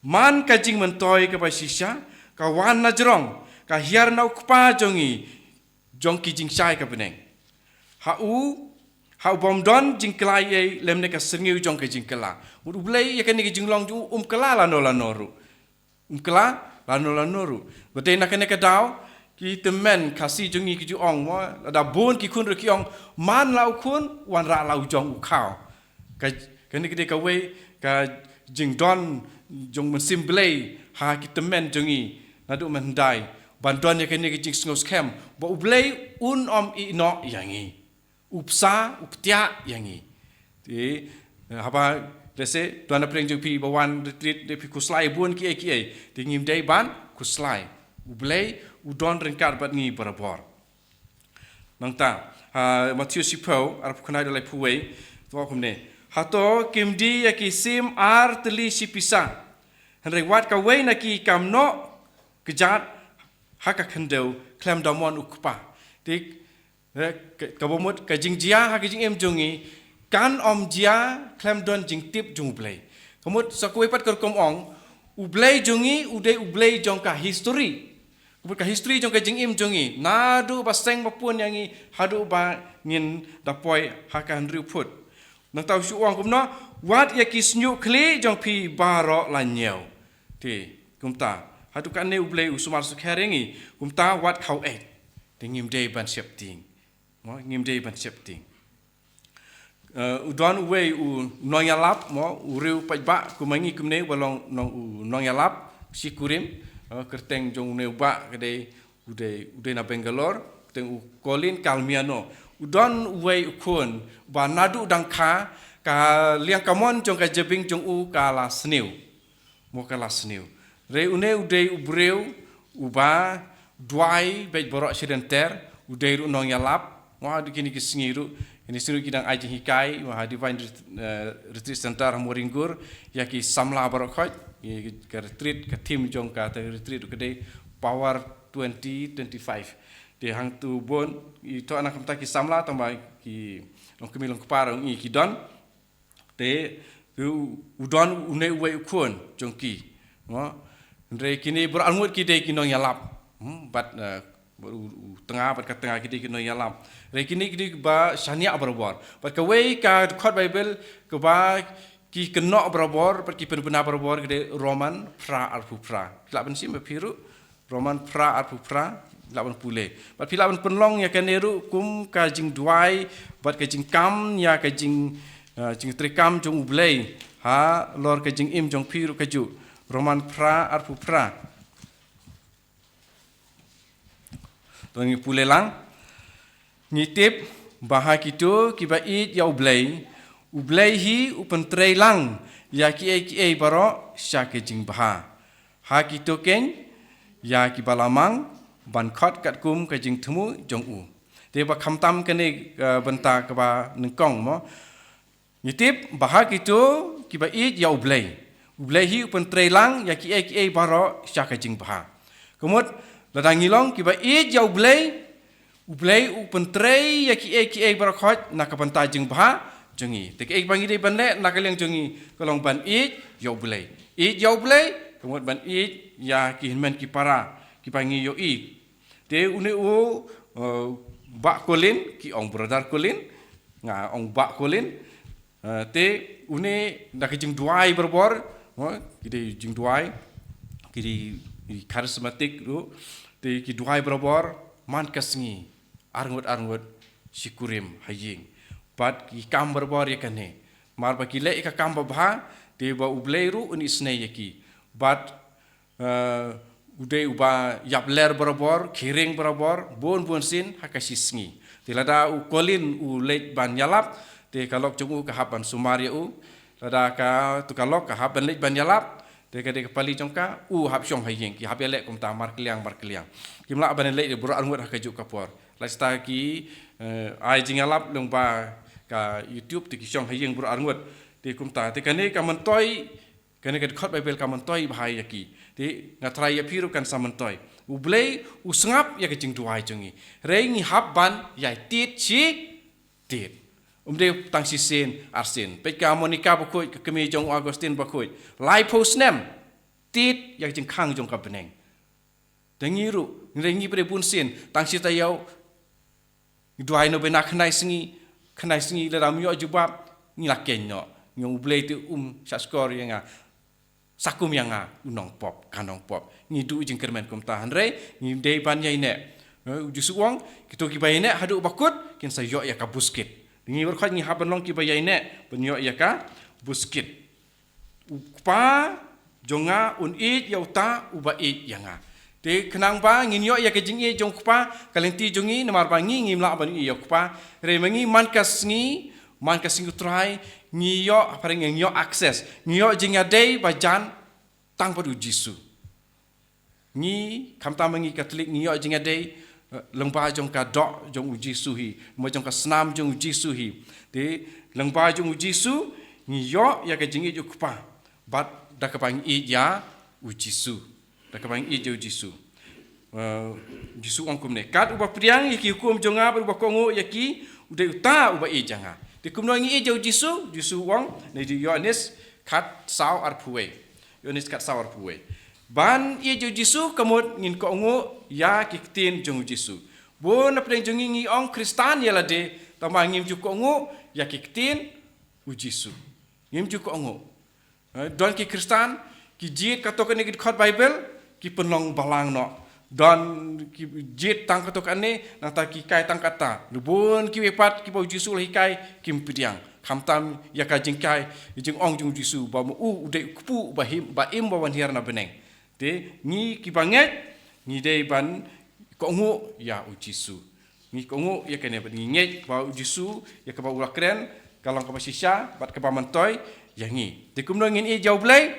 man kajing mentoy ke pasisya ka wan na jerong ka hiar na ukpa jongi jong kijing sai ka beneng ha bom don jing kelai ai lemne ka sengiu jong kijing kela u blai ikan ni kijing long ju kela lanoru kela lanoru bete na kene ka daw ki temen kasih jongi ki ong mo ada bon ki kun ki ong man lau kun wan ra lau jong u khao ka kene ki ka we ka jing don jong men simplei ha ki temen jongi na du men dai ban don ya kene ki jing ngos kem bo ublei un om i no yangi upsa uptia yangi ti haba lese tuan apreng jong pi bawan retreat de pi kuslai bon ki ai ti ngim dei ban kuslai ublei udon ringkat bat ngi barabor nangta Matthew sipau arap kunai dalai puwe to kumne hato kimdi ya kisim ar teli sipisa henry wat ka we na ki kamno kejat haka khendeu klem damon ukpa tik ka bomut ka jingjia ha jing em jongi kan om jia klem don jing tip jung blai komut sakwe pat kom ong ublei jongi ude ublei jong ka history Buka history jong kajing im jongi nadu baseng bapun yangi hadu ba ngin dapoi hakan ruput nang tau su uang kumno wat ya kisnyu kli jong pi baro lanyau ti kumta hadu kan ne ublei usumar su kharengi kumta wat khau et tingim dei ban siap ting mo ngim dei ban siap ting udon we u noyalap mo uriu pajba kumangi kumne walong nong noyalap sikurim kerteng jong neuba kede ude na Bangalore teng Colin Kalmiano udon wei ukun ba nadu dangkha ka liang kamon jong ka jebing jong u kala sniu mo kala sniu re une ude ubreu uba duai be borok sidenter ude ru nong yalap mo adu kini kisingiru ini siru kidang aji hikai wa divine retreat center Moringgur yaki samla borok khoj ke retreat ke tim jong ka retreat ke de power 2025 de hang tu bon itu anak kamta ki samla tamba ki long kemilong keparong i ki don te udon une we ukun jong ki ngo re kini berangut ki de ki no yalap bat tengah bat ka tengah ki de ki no yalap re kini ki ba shania barabor bat ka we ka khot bible ke ba ki kenok berabor per ki benar berabor gede Roman pra arpu pra laban sim bepiru Roman pra arpu pra laban pule bat pilaban penlong ya kaneru kum ka jing duai bat ka jing kam ya ka jing jing trikam jong ublei ha lor ka jing im jong piru kaju Roman pra arpu pra tongi pule lang ngitip bahak itu kiba it ya ublei ublei hi upen trei lang ya ki baro sya ke jing baha ha ki to ken ya ki balamang ban khot kat kum ke jing thmu jong u te ba khamtam kene benta ka ba nengkong mo nitip baha ki to ki ba it ya ublei hi upen trei lang ya ki baro sya ke jing baha kumut ladang ngilong ki ba it ya ublei upen trei ya ki baro khot na ka benta jing baha jongi tek ek bangi de banle nakaliang jongi kolong ban it yo blei kemut ban it ya ki hinmen ki para ki pangi yo i te une u ba kolin ki ong brother kolin nga ong ba kolin te une nak jing duai berbor ki de jing duai ki di charismatic ru te ki duai berbor man kasngi arngut sikurim haying bat ki kam berbor ya kane mar ba ki le ka kam ba te ba ubleiru uni sne yaki bat ude uba yap ler berbor kiring berbor bon sin hakasisngi te lada u kolin u leit ban yalap te kalok jungu ka haban sumaria u lada ka tu kalok ka haban leit ban yalap Dia kepali jongka hap syong hayeng ki hap elek kum ta mar keliang. Kimla ban lek de bro angut hakajuk kapor. Lasta ki ai jingalap lungpa ka YouTube ti ki syong hayeng bro angut ti kum ta ti kane ka mentoi kane ka khot Bible ka mentoi bahai yaki. Ti ngatrai ya piru kan samantoi. Ublei usngap ya kecing duai jongi. Rei ngi hap ban ya tit tit. Umde tang sisen arsen. Peka Monica bakoi ke kemi jong Agustin bakoi. Lai post nem tit ya kecing khang jong ka beneng. Dengiru ngi bre bun sin tang sita yau duai no benak knai singi le ram yo jubab ni laken no. Ngong ublei tu saskor yang sakum yang unong pop kanong pop ni du jing kermen kum tahan re ni dei ban yai ne uju suwang kito ki bai ne hadu bakut kin sa yo ya ka buskit ni wer khat ni haban long ki bai yai ne ben yo ya ka buskit pa jonga un it yau ta uba it yanga te kenang ba ngin yo ya ka jing e jong pa kalenti jongi namar ba ngi ngim la ban i yo pa re mangi man kas try ngiyo paring ngiyo akses ngiyo jinga day bajan tang padu jisu ngi kamta mangi katolik ngiyo jinga day lengba jong ka dok jong jisu hi mo jong ka snam jong jisu hi de lengba jong jisu ngiyo ya ka jingi ju kupa bat da ka pang I ya jisu da ka pang I jisu jisu ongkum ne kat uba priang yaki hukum jonga uba kongo yaki ude uta uba I janga di kumno ngi jauh Jisu wong ni di Yohanes kat sau arpuwe. Yohanes kat sau arpuwe. Ban ia jauh Jisu kemud ngin ko ongo ya kiktin jong Jisu. Bon apeng jong ngi ong Kristan ya lade tama ngim ju ko ongo ya kiktin Jisu. Ngim ju ko ongo. Don ki Kristan ki jit katok ni ki khot Bible ki penlong balang no. Don ki jit tang katok ane nata ki kai tang kata lubun ki wepat ki bau Jisu lah kai kim pidiang kamtam ya ka jingkai jing ong jung Jisu ba mu ude kupu ba im ba wan hirna beneng de ni ki banget ni de ban ko ngo ya Jisu ni ko ngo ya kene ba nget ba Jisu ya ka ba ula kren kalong ka sisya bat ka ba mentoy ya ngi de kum no ngin I jau blai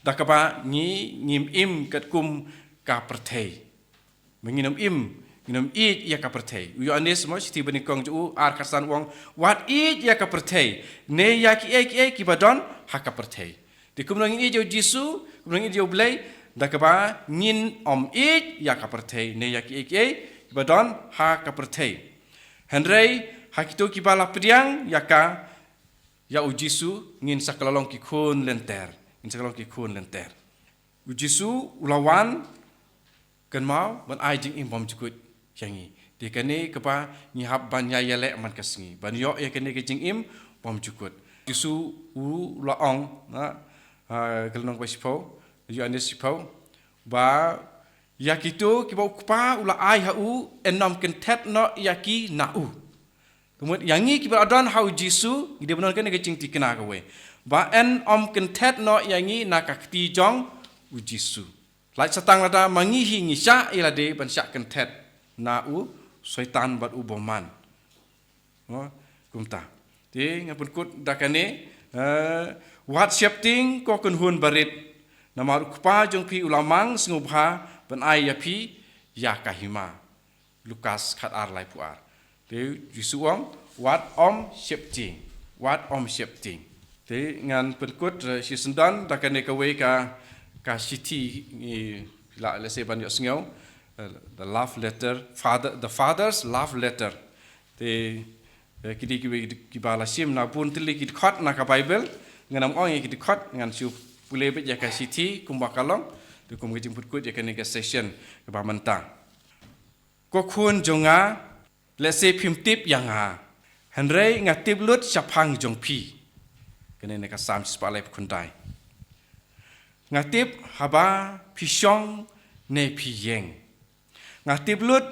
da ka ba ni ngim im kat kum ka perthei menginam nginam I ya ka perthei u Yohanes mo siti bani kong ju ar kasan wong wat I ya ka perthei ne ya ki badon ha ka perthei de kum ngin I jo Jisu kum ngin jo blai da ka ba ngin I ya ka perthei ne ya ki badon ha ka perthei henrei ha kito ki bala priang ya ka ya u Jisu ngin sakalong ki khun lenter u Jisu ulawan kan mau ban ai jing im bom jukut yangi de kane kepa ni hab ban ya yele man kasngi ban yo ya kane ke jing im bom jukut Jisu u laong na kelnong pasipo Yohanes sipo ba yakito ki bau kupa ula ai hau enom kentet no yaki na u kemudian yangi ki beradon hau Jisu ide benar kane ke jing tikena kawe ba en kentet no yangi na kakti jong u Jisu lai satang lada mangihi ngisya ilade ban syak kentet na u syaitan bat u boman kumta ti ngapun kut dakane wat syapting ko kun hun barit namar kupa jong pi ulamang sngubha ban ai yapi ya kahima Lukas khat ar lai puar ti jisuong wat syapting ti ngan penkut si sendan dakane kawe ka city la se ban yo sngau the love letter the father's love letter te kidi ki bala sim na pun tili ki khot na ka Bible nganam ong ki khot ngan su pule be ya ka city kumbakalong tu kum gijing put ya ka session ka ba manta ko khun jonga le se phim tip yang ha hanrei ngatip lut chapang jong pi kene ne ka sam spalai khundai ngatip haba pishong ne pi yeng ngatip lut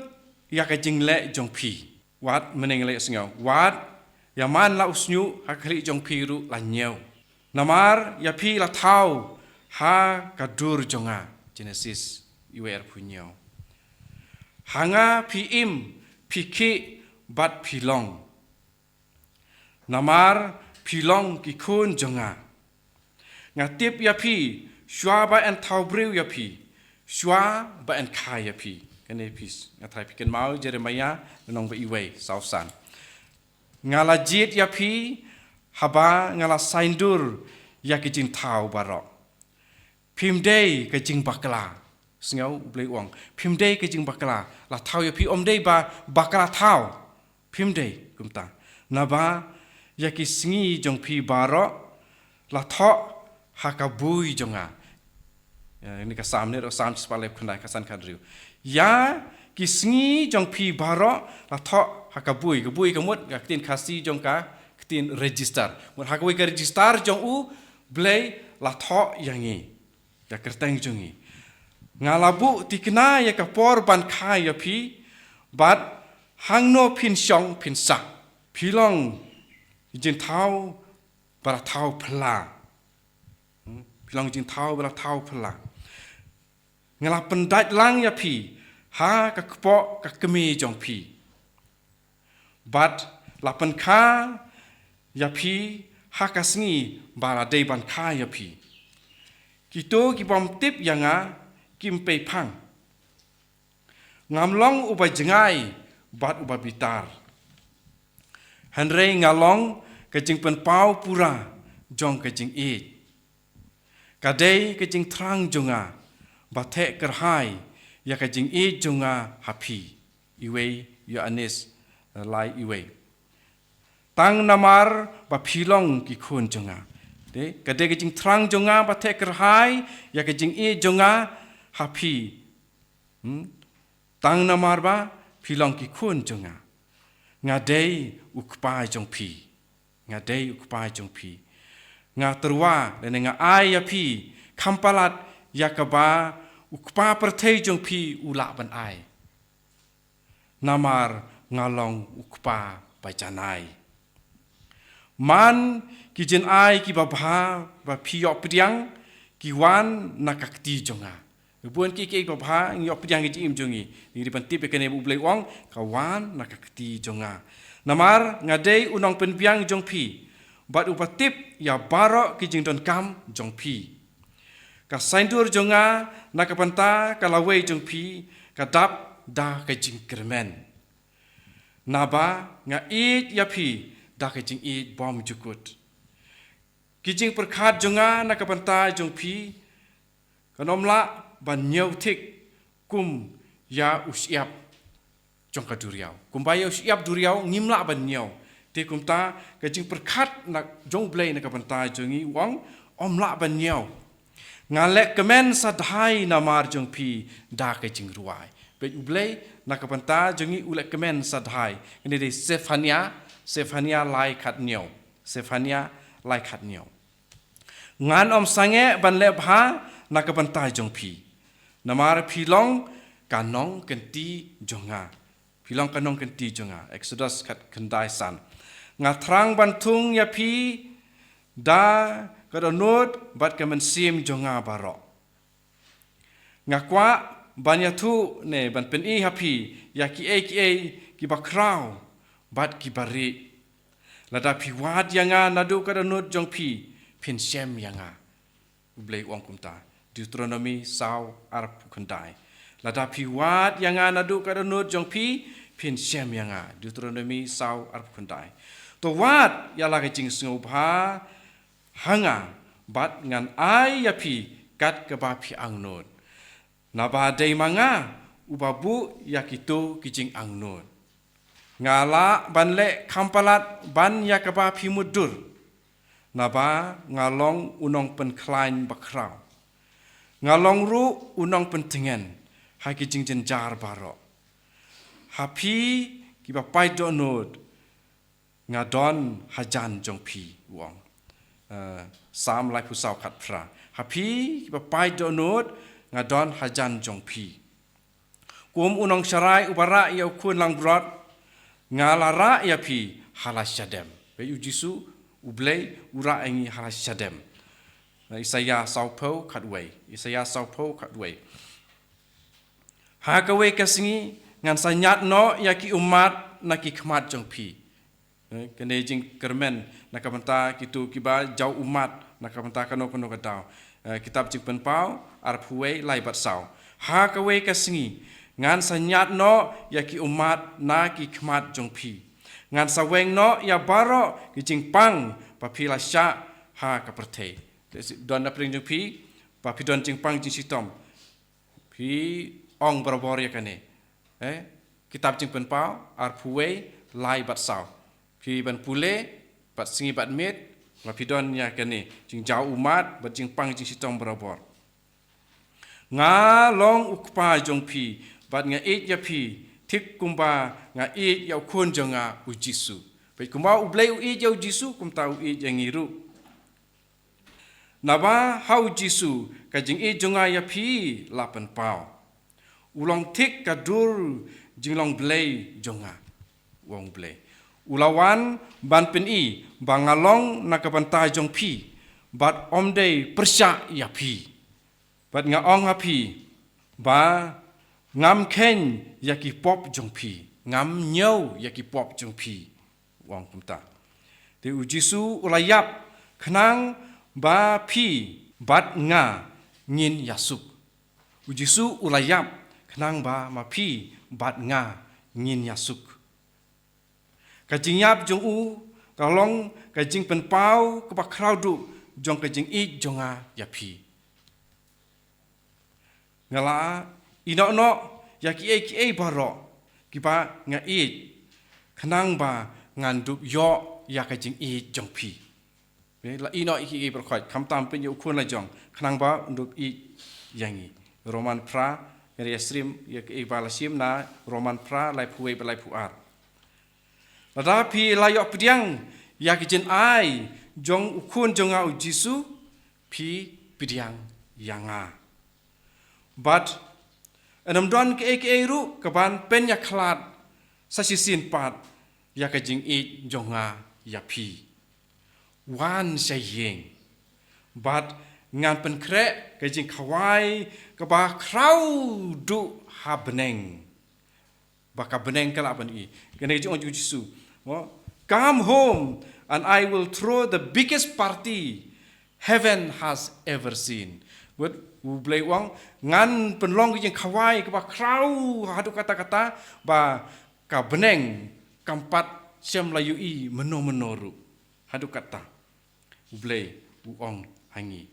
ya ka jingle jong pi wat meneng le sngau wat ya man la usnyu hakli jong pi ru la nyeu namar ya pi la thau ha ka dur jonga Genesis iwer punyau hanga pi im pi ki bat pilong namar pilong ki kun jonga Ngatip ya pi, shua ba en thau breu ya pi, shua ba en khai ya pi. Kene pis, ngatai pi ken mau Jeremia nong ba iwe sausan. Ngala jit ya pi, haba ngala saindur ya ke jing thau barok. Pimdei ke jing bakla. Sengau blei uang. Pimdei ke jing bakla. La thau ya pi omdei ba bakla thau. Pimdei kumta. Naba ya ki singi jong pi barok. La thok hakabui jonga. Ini kasam ni sam sepalep kendai kasan kadriu. Ya ki singi jong pi barok la thok hakabui kemut ketin kasi jong ka ketin register. Mut hakabui ke register jong u blei la thok yangi. Ya kerteng jongi. Ngalabu tikna ya kapor ban khai ya pi bat hangno pin syong pin sak. Pilong jin thau bara thau pla. Pilong jin thau bara thau pla. Ngala pendat lang ya pi ha ka kpo ka kemi jong pi. Bat lapan kha ya pi ha ka sngi bara dei ban kha ya pi. Kito ki bom tip yanga kim pei phang. Ngamlong ubai jengai bat ubai bitar. Henry ngalong kejing pen pau pura jong kejing it. Kadei kejing trang jonga batek kerhai ya kejing it jonga happy. Iwe ya anis lai iwe. Tang namar ba pilong ki khun jonga. De kadei kejing trang jonga batek kerhai ya kejing it jonga happy. Tang namar ba pilong ki khun jonga. Ngadei ukpai jong pi. Ngadei ukpai jong pi. Nga terwa dan nga ai ya pi. Kampalat yakaba ukpa pertei jong pi ulak ban ai. Namar ngalong ukpa bajanai. Man ki jen ai ki babha ba piyok pediang ki wan nakakti jonga. Buan ki babha ngiyok pediang ki im jongi. Ni dipantip kene bu blai wong kawan nakakti jonga. Namar ngadei unong penbiang jong pi. Bat upatip ya barok ki jing don kam jong pi. Ka saindur jonga nakapanta kalawei jong pi kadap da ka jing kermen. Naba nga it ya pi da ka jing it bom jukut. Ki jing perkhat jonga nakapanta jong pi kanomla ban nyau tik kum ya usiap jong ka duriau. Kumbaya usiap duriau ngimla ban nyau. Te kumta kajing perkat nak jong blai nak pantai jongi wang omla ban nyau. Ngalek kemen sadhai namar jong pi da kajing ruai. Be blai nak pantai jongi ulek kemen sadhai. Ini de Sefania lai khat nyau. Sefania lai khat nyau. Ngan om sange ban le bha nak pantai jong pi. Namar pilong kanong kenti jonga. Pilong kanong kenti jonga. Exodus kat kendai san. Ngatrang bantung ya pi da kadonut bat kemen sim jonga barok. Ngakwa banyatu ne ban pen I hapi ya ki bakrau bat ki bari. Lada pi wad yanga nadu kadonut jong pi pin sem yanga. Blai wong kumta. Deuteronomy saw arab kundai. Lada pi wad yanga nadu kadonut jong pi pin sem yanga. Deuteronomy saw arab kundai. To wat ya lagi jing sengubha hanga bat ngan ai ya pi kat ke ba pi angnut. Naba dei manga ubabu ya kitu kijing angnut. Ngala ban le kampalat ban ya ke ba pi mudur. Naba ngalong unong pen klain bakrau. Ngalong ru unong pentingan hai kijing jenjar barok. Hapi ki ba pai donut ngadon hajan jong pi wong sam lai pusau khat pra hapi ba pai donut ngadon hajan jong pi kum unong sharai ubara ya kun lang brot ngalara ya pi halasyadem be ujisu ublei ura engi halasyadem Isaiah saupo khatwei Isaiah saupo khatwei ha kawe kasingi ngan sanyat no ya ki umat na ki khmat jong pi kene jing kermen nakapanta kitu kiba jau umat nakapenta kano kano kadau kitab jing penpau ar puwe lai bat sau ha kawe kasingi ngan sanyat no ya ki umat na ki khmat jong phi ngan saweng no ya baro ki jing pang pa phi la sha ha ka perthe don na pring jong phi pa phi don jing pang jing sitom phi ong barabor ya kane kitab jing penpau ar puwe lai bat sau phi ban pule bat singi bat met Mapidon ya kene jing jauh umat berjing pang jing sitong berabor. Nga long ukpa jong pi bat nga it ya pi tik kumba nga it ya kun jonga u Jisu. Pai kumba u blai u it ya u Jisu kum tau it yang ngiru. Naba hau Jisu ka jing it jonga ya pi lapan pau. Ulong tik ka dur jing long blai jonga wong blai. Ulawan ban pen i bangalong nakabantai jong pi bat omdei persya ya pi bat nga ong ha pi ba ngam ken ya ki pop jong pi ngam nyau ya ki pop jong pi wong pumta te u Jisu ulayap khnang ba pi bat nga ngin yasuk u Jisu ulayap khnang ba ma pi bat nga ngin yasuk kajing yap jong u kalong kajing penpau kepak kraudu jong kajing i jonga ya pi ngala ino ya ki e baro kiba nga i khnang ba nganduk yo ya kajing i jong pi la ino ki e berkhot kham tam pen yu khun la jong khnang ba nduk i yangi roman pra ya stream ya ki balasim na roman pra lai puwe lai puar Tetapi layok pediang ya kijen ai jong ukun jonga u Jisu pi pediang yanga. But enam don ke ru kaban pen ya klat sasisin pat ya kajing i jonga ya pi. Wan sayeng. But ngan pen krek kajing kawai kaba krau du habneng. Baka beneng kala ban i. Kena jong u Jisu. Come home and I will throw the biggest party heaven has ever seen. Buat blai wang ngan penlong yang kawai ka krau hadu kata-kata ba ka beneng kampat siam layu i menoru hadu kata blai uong hangi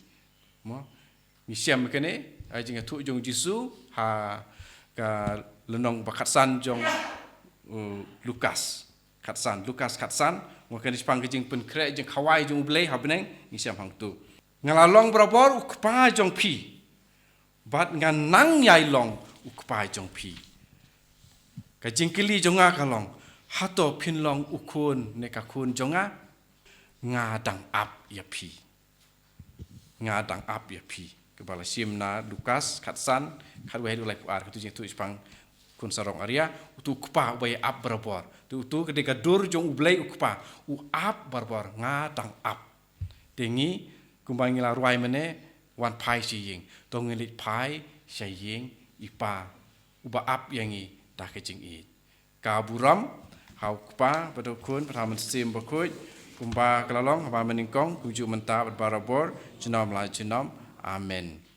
mo ni siam kene ai jing thu jong Jisu ha ka lenong bakat san jong Lukas katsan wakan dispang kejing pen krek jeng kawai jeng ublei habneng ngisiam hang tu ngalalong berabor ukpa jong pi bat ngan nang yai long ukpa jong pi kajing kili jonga kalong hato pinlong ukun neka kun jonga ngadang ap ya pi ngadang ap ya pi kebala simna Lukas katsan kadwe du lai puar tu jeng tu ispang kun sarong area tu ukpa bay ap berabor tu ketika dur jong ublai ukpa u ap barbar ngadang ap tingi kumbang ngila ruai mene wan pai si ying tong ngelit pai si ying ipa uba ap yangi dah kecing i kaburam hau ukpa pada kun pertama sim berkuj kumba kelalong haba meningkong kuju mentah barabor jenam la jenam amen.